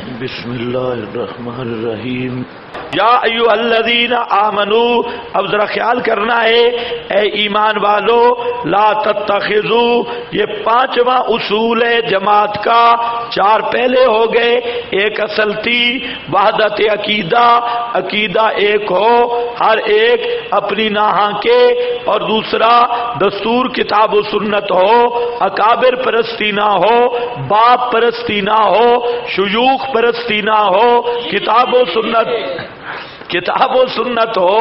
بسم اللہ الرحمن الرحیم۔ یا ایھا الذین آمنو، اب ذرا خیال کرنا ہے اے ایمان والو، لا تتخذوا، یہ پانچواں اصول ہے جماعت کا، چار پہلے ہو گئے، ایک اصل تھی وحدت عقیدہ، عقیدہ ایک ہو، ہر ایک اپنی ناہاں کے، اور دوسرا دستور کتاب و سنت ہو، اکابر پرستی نہ ہو، باپ پرستی نہ ہو، شیوخ پرستی نہ ہو، کتاب و سنت ہو،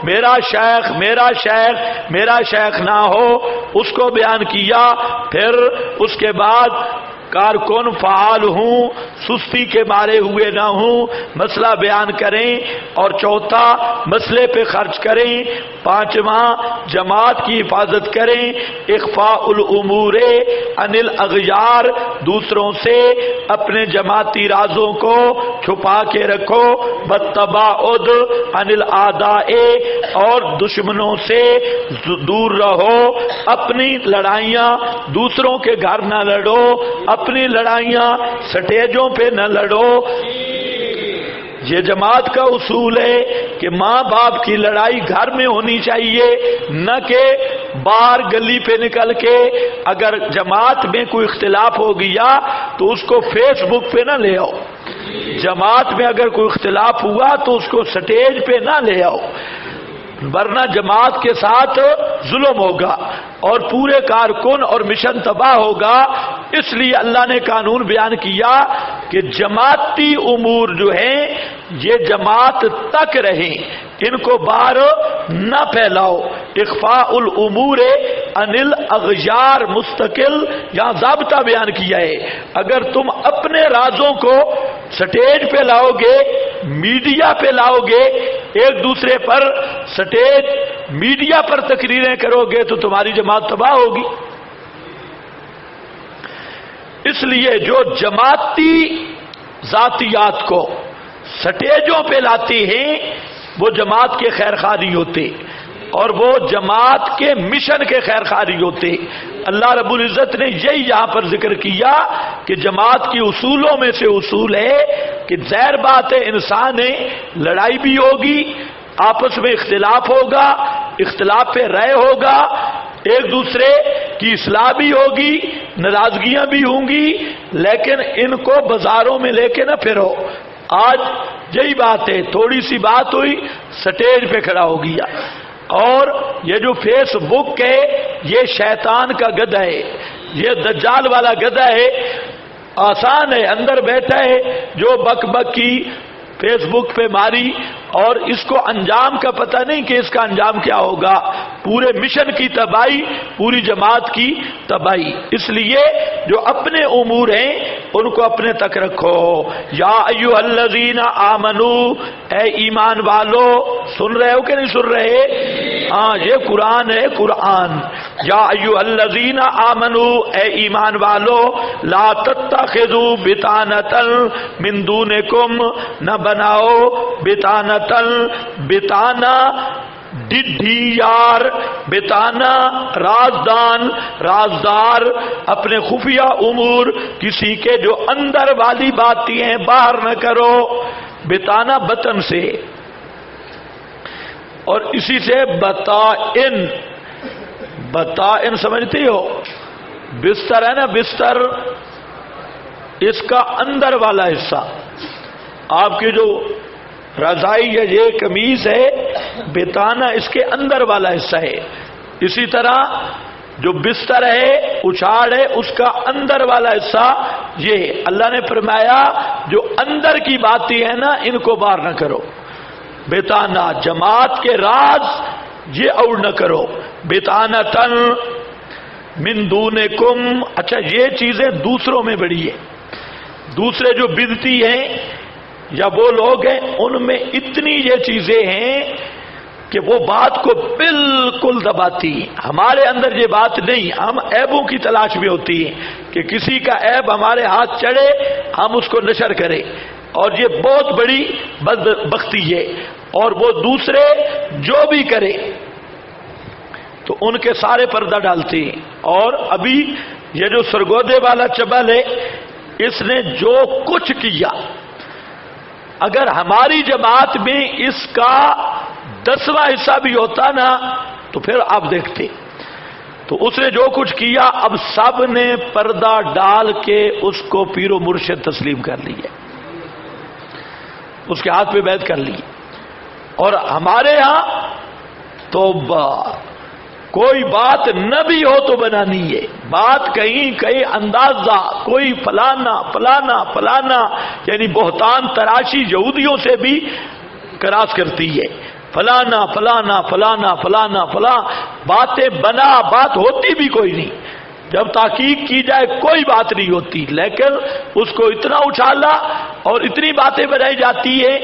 میرا شیخ میرا شیخ میرا شیخ نہ ہو، اس کو بیان کیا۔ پھر اس کے بعد کارکن فعال ہوں، سستی کے مارے ہوئے نہ ہوں، مسئلہ بیان کریں، اور چوتھا مسئلے پہ خرچ کریں، پانچواں جماعت کی حفاظت کریں، اخفاء الامور عن الاغیار، دوسروں سے اپنے جماعتی رازوں کو چھپا کے رکھو، بالتباعد عن الاعداء، اور دشمنوں سے دور رہو، اپنی لڑائیاں دوسروں کے گھر نہ لڑو، اپنی لڑائیاں سٹیجوں پہ نہ لڑو۔ یہ جماعت کا اصول ہے کہ ماں باپ کی لڑائی گھر میں ہونی چاہیے، نہ کہ باہر گلی پہ نکل کے۔ اگر جماعت میں کوئی اختلاف ہو گیا تو اس کو فیس بک پہ نہ لے آؤ، جماعت میں اگر کوئی اختلاف ہوا تو اس کو سٹیج پہ نہ لے آؤ، ورنہ جماعت کے ساتھ ظلم ہوگا اور پورے کارکن اور مشن تباہ ہوگا۔ اس لیے اللہ نے قانون بیان کیا کہ جماعتی امور جو ہیں یہ جماعت تک رہیں، ان کو باہر نہ پھیلاؤ۔ اخفاء الامور عن الاغیار، مستقل یہاں ضابطہ بیان کیا ہے۔ اگر تم اپنے رازوں کو سٹیج پہ لاؤ گے، میڈیا پہ لاؤ گے، ایک دوسرے پر سٹیج میڈیا پر تقریریں کرو گے تو تمہاری جماعت تباہ ہوگی۔ اس لیے جو جماعتی ذاتیات کو سٹیجوں پہ لاتے ہیں وہ جماعت کے خیر خواہ نہیں ہوتے، اور وہ جماعت کے مشن کے خیر خواہ نہیں ہوتے۔ اللہ رب العزت نے یہی یہاں پر ذکر کیا کہ جماعت کی اصولوں میں سے اصول ہے کہ ظاہر بات ہے انسان ہے، لڑائی بھی ہوگی، آپس میں اختلاف ہوگا، اختلاف پہ رائے ہوگا، ایک دوسرے کی اصلاح بھی ہوگی، ناراضگیاں بھی ہوں گی، لیکن ان کو بازاروں میں لے کے نہ پھرو۔ آج یہی بات ہے، تھوڑی سی بات ہوئی سٹیج پہ کھڑا ہو گیا۔ اور یہ جو فیس بک ہے یہ شیطان کا گدھا ہے، یہ دجال والا گدھا ہے، آسان ہے، اندر بیٹھا ہے جو بک بک کی فیس بک پہ ماری، اور اس کو انجام کا پتہ نہیں کہ اس کا انجام کیا ہوگا، پورے مشن کی تباہی، پوری جماعت کی تباہی۔ اس لیے جو اپنے امور ہیں ان کو اپنے تک رکھو۔ یا ایھا الذین آمنو، اے ایمان والو، سن رہے ہو کہ نہیں سن رہے؟ ہاں یہ قرآن ہے، قرآن۔ یا ایھا الذین آمنو، اے ایمان والو، لا تتخذوا بطانۃ من دونکم، نہ بناؤ بطانۃ، بتانا ڈڈھی یار، بتانا رازدان، رازدار، اپنے خفیہ امور کسی کے جو اندر والی باتیں ہیں باہر نہ کرو، بتانا بطن سے، اور اسی سے بطائن، بطائن سمجھتی ہو؟ بستر ہے نا، بستر اس کا اندر والا حصہ، آپ کی جو رضائی ہے یہ قمیض ہے، بتانا اس کے اندر والا حصہ ہے۔ اسی طرح جو بستر ہے، اچھاڑ ہے، اس کا اندر والا حصہ یہ ہے۔ اللہ نے فرمایا جو اندر کی باتیں ہیں نا ان کو باہر نہ کرو، بتانا جماعت کے راز یہ اور نہ کرو، بتانتن من دونکم۔ اچھا یہ چیزیں دوسروں میں بڑی ہے، دوسرے جو بدعتی ہیں یا وہ لوگ ہیں ان میں اتنی یہ چیزیں ہیں کہ وہ بات کو بالکل دباتی ہیں۔ ہمارے اندر یہ بات نہیں، ہم عیبوں کی تلاش میں ہوتی ہیں کہ کسی کا عیب ہمارے ہاتھ چڑھے ہم اس کو نشر کریں، اور یہ بہت بڑی بدبختی ہے۔ اور وہ دوسرے جو بھی کرے تو ان کے سارے پردہ ڈالتے ہیں۔ اور ابھی یہ جو سرگودے والا چبل ہے اس نے جو کچھ کیا اگر ہماری جماعت میں اس کا 10واں حصہ بھی ہوتا نا تو پھر آپ دیکھتے. تو اس نے جو کچھ کیا اب سب نے پردہ ڈال کے اس کو پیر و مرشد تسلیم کر لی ہے، اس کے ہاتھ پہ بیعت کر لی. اور ہمارے ہاں تو کوئی بات نہ بھی ہو تو بنانی ہے، بات کہیں کہیں اندازہ کوئی فلانا فلانا فلانا، یعنی بہتان تراشی یہودیوں سے بھی کراس کرتی ہے. فلانا فلانا فلانا فلانا فلاں باتیں بنا، بات ہوتی بھی کوئی نہیں. جب تحقیق کی جائے کوئی بات نہیں ہوتی، لیکن اس کو اتنا اچھالا اور اتنی باتیں بنائی جاتی ہے،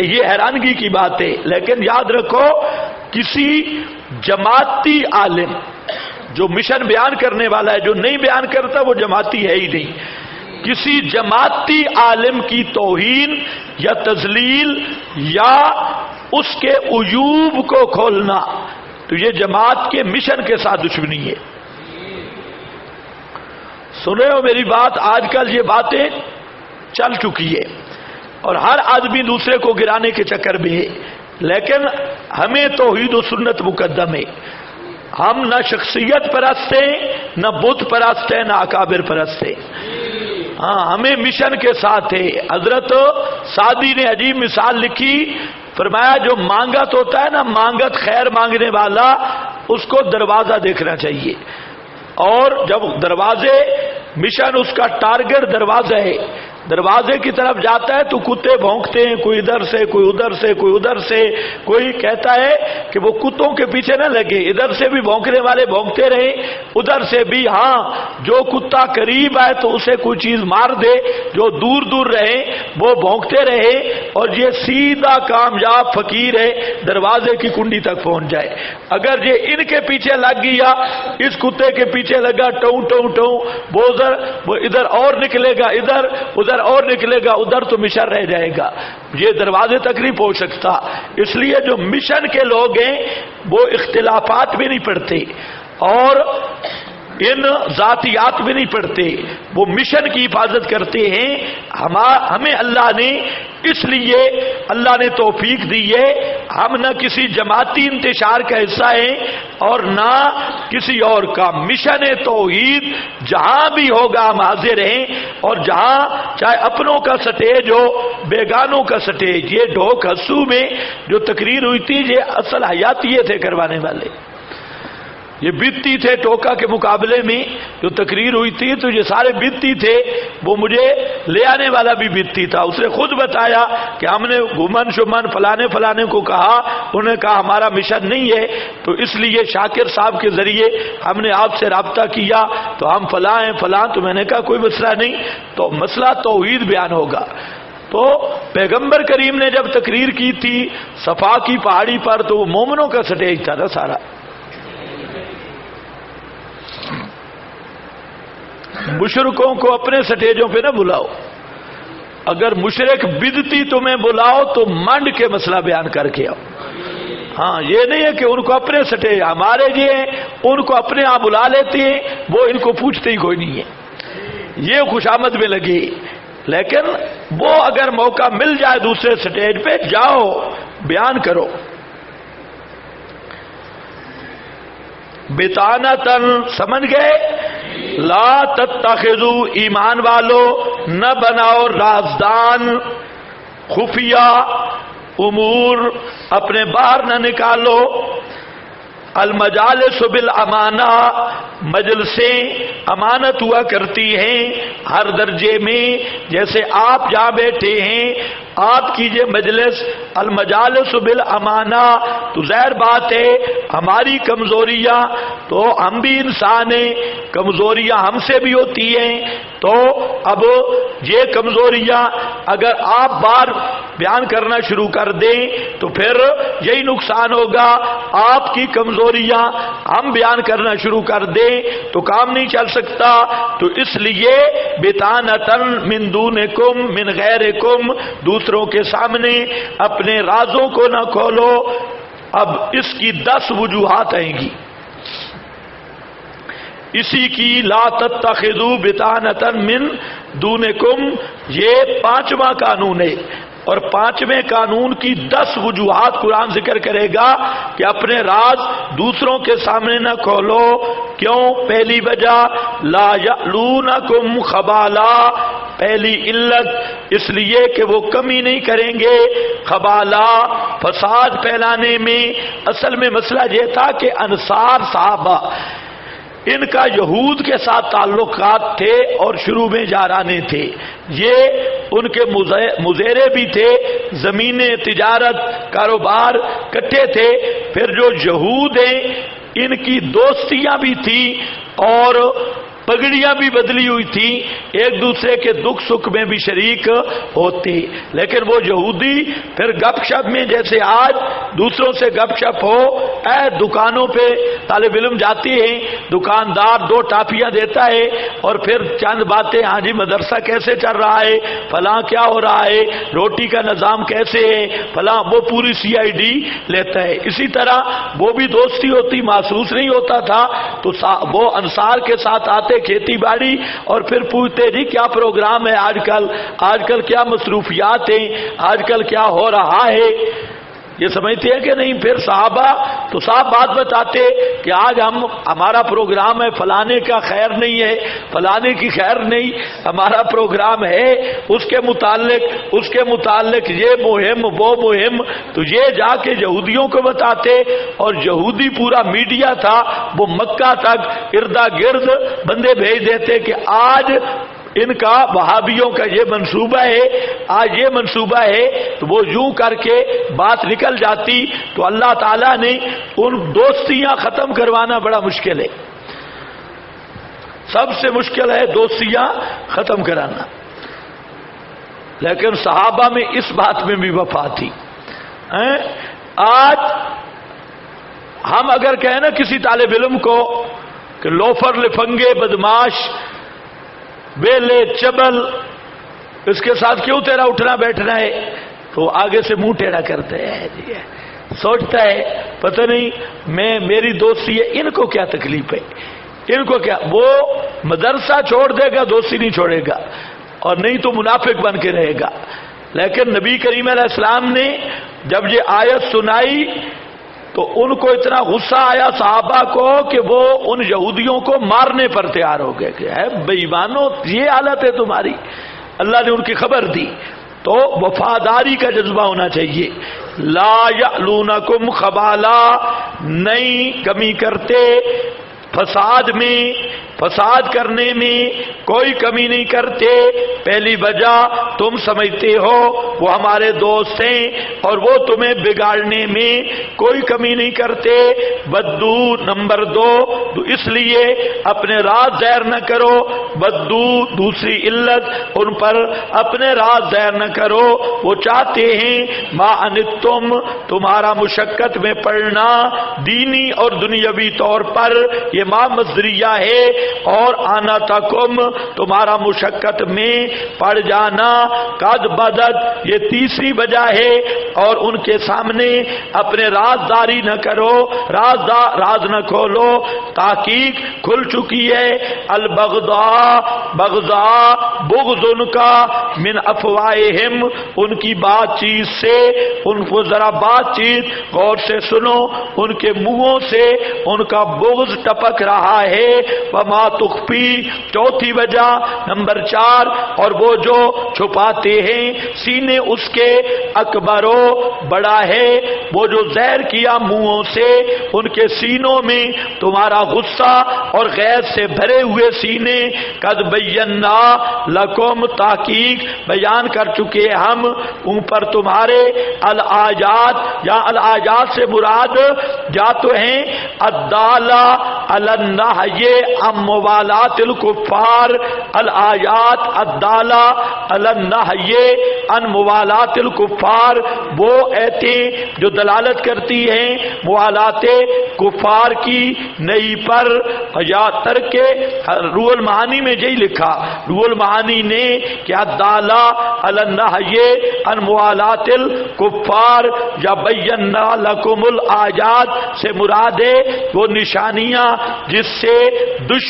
یہ حیرانگی کی بات ہے. لیکن یاد رکھو کسی جماعتی عالم جو مشن بیان کرنے والا ہے، جو نہیں بیان کرتا وہ جماعتی ہے ہی نہیں. کسی جماعتی عالم کی توہین یا تذلیل یا اس کے عیوب کو کھولنا تو یہ جماعت کے مشن کے ساتھ دشمنی ہے. سنے ہو میری بات، آج کل یہ باتیں چل چکی ہے اور ہر آدمی دوسرے کو گرانے کے چکر میں ہے. لیکن ہمیں توحید و سنت مقدم ہے. ہم نہ شخصیت پرست ہیں، نہ بت پرست ہیں، نہ اکابر پرست ہیں. ہاں ہمیں مشن کے ساتھ ہے. حضرت سعدی نے عجیب مثال لکھی، فرمایا جو مانگت ہوتا ہے نا، مانگت خیر مانگنے والا، اس کو دروازہ دیکھنا چاہیے. اور جب دروازے مشن اس کا ٹارگٹ دروازہ ہے، دروازے کی طرف جاتا ہے تو کتے بھونکتے ہیں، کوئی ادھر سے کوئی ادھر سے کوئی ادھر سے. کوئی کہتا ہے کہ وہ کتوں کے پیچھے نہ لگے، ادھر سے بھی بھونکنے والے بھونکتے رہے، ادھر سے بھی. ہاں جو کتا قریب آئے تو اسے کوئی چیز مار دے، جو دور دور رہے وہ بھونکتے رہے. اور یہ سیدھا کامیاب فقیر ہے، دروازے کی کنڈی تک پہنچ جائے. اگر یہ ان کے پیچھے لگ گیا، اس کتے کے پیچھے لگا ٹوں ٹوں ٹوں، وہ ادھر اور نکلے گا، ادھر اور نکلے گا، ادھر تو مشن رہ جائے گا. یہ دروازے تک نہیں پہنچ سکتا. اس لیے جو مشن کے لوگ ہیں وہ اختلافات بھی نہیں پڑھتے اور ان ذاتیات بھی نہیں پڑھتے، وہ مشن کی حفاظت کرتے ہیں. ہمیں اللہ نے اس لیے اللہ نے توفیق دی ہے، ہم نہ کسی جماعتی انتشار کا حصہ ہیں اور نہ کسی اور کا. مشن توحید جہاں بھی ہوگا ہم حاضر ہیں، اور جہاں چاہے اپنوں کا سٹیج ہو بیگانوں کا سٹیج. یہ ڈھوک ہسو میں جو تقریر ہوئی تھی یہ اصل حیاتیے تھے کروانے والے، یہ بدتی تھے. ٹوکا کے مقابلے میں جو تقریر ہوئی تھی تو یہ سارے بدتی تھے. وہ مجھے لے آنے والا بھی بدتی تھا. اس نے خود بتایا کہ ہم نے گمن شمن فلانے کو کہا، انہوں نے کہا ہمارا مشن نہیں ہے، تو اس لیے شاکر صاحب کے ذریعے ہم نے آپ سے رابطہ کیا تو ہم فلاں ہیں فلاں. تو میں نے کہا کوئی مسئلہ نہیں، تو مسئلہ توحید بیان ہوگا. تو پیغمبر کریم نے جب تقریر کی تھی صفا کی پہاڑی پر تو وہ مومنوں کا سٹیج تھا نا سارا. مشرکوں کو اپنے سٹیجوں پہ نہ بلاؤ. اگر مشرک بدتی تمہیں بلاؤ تو منڈ کے مسئلہ بیان کر کے آؤ. ہاں یہ نہیں ہے کہ ان کو اپنے سٹیج، ہمارے یہ ان کو اپنے آپ بلا لیتے ہیں، وہ ان کو پوچھتے ہی کوئی نہیں ہے. یہ خوشامد میں لگے. لیکن وہ اگر موقع مل جائے دوسرے سٹیج پہ جاؤ، بیان کرو. بطانتن سمجھ گئے؟ لا تتخذوا، ایمان والو نہ بناؤ رازدان، خفیہ امور اپنے باہر نہ نکالو. المجالس بالامانہ، مجلسیں امانت ہوا کرتی ہیں ہر درجے میں. جیسے آپ جہاں بیٹھے ہیں آپ کی یہ مجلس المجالس بالامانہ، تو ظاہر بات ہے ہماری کمزوریاں، تو ہم بھی انسان ہیں، کمزوریاں ہم سے بھی ہوتی ہیں. تو اب یہ کمزوریاں اگر آپ بار بیان کرنا شروع کر دیں تو پھر یہی نقصان ہوگا. آپ کی کمزوریاں ہم بیان کرنا شروع کر دیں تو کام نہیں چل سکتا. تو اس لیے بطانتن من دونکم من غیرکم، دوسروں کے سامنے اپنے رازوں کو نہ کھولو. اب اس کی 10 وجوہات آئیں گی. اسی کی لا تتخذوا بطانۃ من دونکم، یہ 5واں قانون ہے. اور پانچویں قانون کی 10 وجوہات قرآن ذکر کرے گا کہ اپنے راز دوسروں کے سامنے نہ کھولو. کیوں؟ پہلی وجہ لا یعلونکم خبالا، پہلی علت اس لیے کہ وہ کمی نہیں کریں گے خبالا، فساد پھیلانے میں. اصل میں مسئلہ یہ تھا کہ انصار صحابہ ان کا یہود کے ساتھ تعلقات تھے اور شروع میں جارانے تھے. یہ ان کے مزیرے بھی تھے، زمینیں، تجارت، کاروبار کٹھے تھے. پھر جو یہود ہیں ان کی دوستیاں بھی تھیں اور پگڑیاں بھی بدلی ہوئی تھیں، ایک دوسرے کے دکھ سکھ میں بھی شریک ہوتے. لیکن وہ یہودی پھر گپ شپ میں، جیسے آج دوسروں سے گپ شپ ہو، دکانوں پہ طالب علم جاتے ہیں، دکاندار 2 ٹافیاں دیتا ہے اور پھر چند باتیں، ہاں جی مدرسہ کیسے چل رہا ہے، فلاں کیا ہو رہا ہے، روٹی کا نظام کیسے ہے، فلاں، وہ پوری CID لیتا ہے. اسی طرح وہ بھی دوستی ہوتی، محسوس نہیں ہوتا تھا. تو وہ انصار کے ساتھ آتے کھیتی باڑی اور پھر پوچھتے جی کیا پروگرام ہے آج کل کیا مصروفیات ہیں، آج کل کیا ہو رہا ہے. یہ سمجھتے ہیں کہ نہیں؟ پھر صحابہ تو صاحب بات بتاتے کہ آج ہمارا پروگرام ہے، فلانے کا خیر نہیں ہے، فلانے کی خیر نہیں، ہمارا پروگرام ہے اس کے متعلق یہ مہم وہ مہم. تو یہ جا کے یہودیوں کو بتاتے اور یہودی پورا میڈیا تھا، وہ مکہ تک اردا گرد بندے بھیج دیتے کہ آج ان کا وہابیوں کا یہ منصوبہ ہے، آج یہ منصوبہ ہے. تو وہ یوں کر کے بات نکل جاتی. تو اللہ تعالیٰ نے ان دوستیاں ختم کروانا بڑا مشکل ہے، سب سے مشکل ہے دوستیاں ختم کرانا. لیکن صحابہ میں اس بات میں بھی وفا تھی. آج ہم اگر کہیں نا کسی طالب علم کو کہ لوفر، لفنگے، بدماش، بیلے، چبل، اس کے ساتھ کیوں تیرا اٹھنا بیٹھنا ہے، تو آگے سے منہ ٹیڑھا کرتے ہیں. سوچتا ہے پتہ نہیں میری دوستی ہے، ان کو کیا تکلیف ہے، ان کو کیا. وہ مدرسہ چھوڑ دے گا، دوستی نہیں چھوڑے گا، اور نہیں تو منافق بن کے رہے گا. لیکن نبی کریم علیہ السلام نے جب یہ آیت سنائی تو ان کو اتنا غصہ آیا صحابہ کو کہ وہ ان یہودیوں کو مارنے پر تیار ہو گئے کہ ہے بے ایمانو، یہ حالت ہے تمہاری. اللہ نے ان کی خبر دی. تو وفاداری کا جذبہ ہونا چاہیے. لا یعلونکم خبالا، نہیں کمی کرتے فساد میں، فساد کرنے میں کوئی کمی نہیں کرتے. پہلی وجہ تم سمجھتے ہو وہ ہمارے دوست ہیں اور وہ تمہیں بگاڑنے میں کوئی کمی نہیں کرتے. بدو نمبر 2 تو اس لیے اپنے راز ظاہر نہ کرو. بدو دوسری علت، ان پر اپنے راز ظاہر نہ کرو. وہ چاہتے ہیں ما انتم، تمہارا مشقت میں پڑنا دینی اور دنیاوی طور پر، یہ ما مصدریہ ہے. اور آنا تکم، تمہارا مشقت میں پڑ جانا. قد بدت، یہ تیسری وجہ ہے. اور ان کے سامنے اپنے رازداری نہ کرو، راز نہ کھولو. تحقیق کھل چکی ہے. البغضاء، بغضاء، بغض ان کا، من افواہہم، ان کی بات چیت سے. ان کو ذرا بات چیت غور سے سنو، ان کے منہوں سے ان کا بغض ٹپک رہا ہے. وما تخفی، چوتھی وجہ نمبر 4، اور وہ جو چھپاتے ہیں سینے اس کے، اکبرو، بڑا ہے. وہ جو ظاہر کیا منہوں سے، ان کے سینوں میں تمہارا غصہ اور غیظ سے بھرے ہوئے سینے. قد بینا لکم، تحقیق بیان کر چکے ہم ان پر تمہارے الآیات، یا الآیات سے مراد یا تو ہیں الدالہ علی النہی عن موالات الکفار، الآیات الدالہ علی النہی عن موالات الکفار، وہ ایتیں جو دلالت کرتی ہیں موالات کفار کی نئی پر. یا ترک روح المعانی میں یہی لکھا، روح المعانی نے کہ الدالہ علی النہی عن موالات الکفار یا بینا لکم الآیات سے مراد ہے وہ نشانیاں جس سے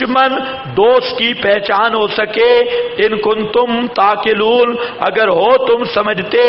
دشمن دوست کی پہچان ہو سکے، ان کنتم تاقلون، اگر ہو تم سمجھتے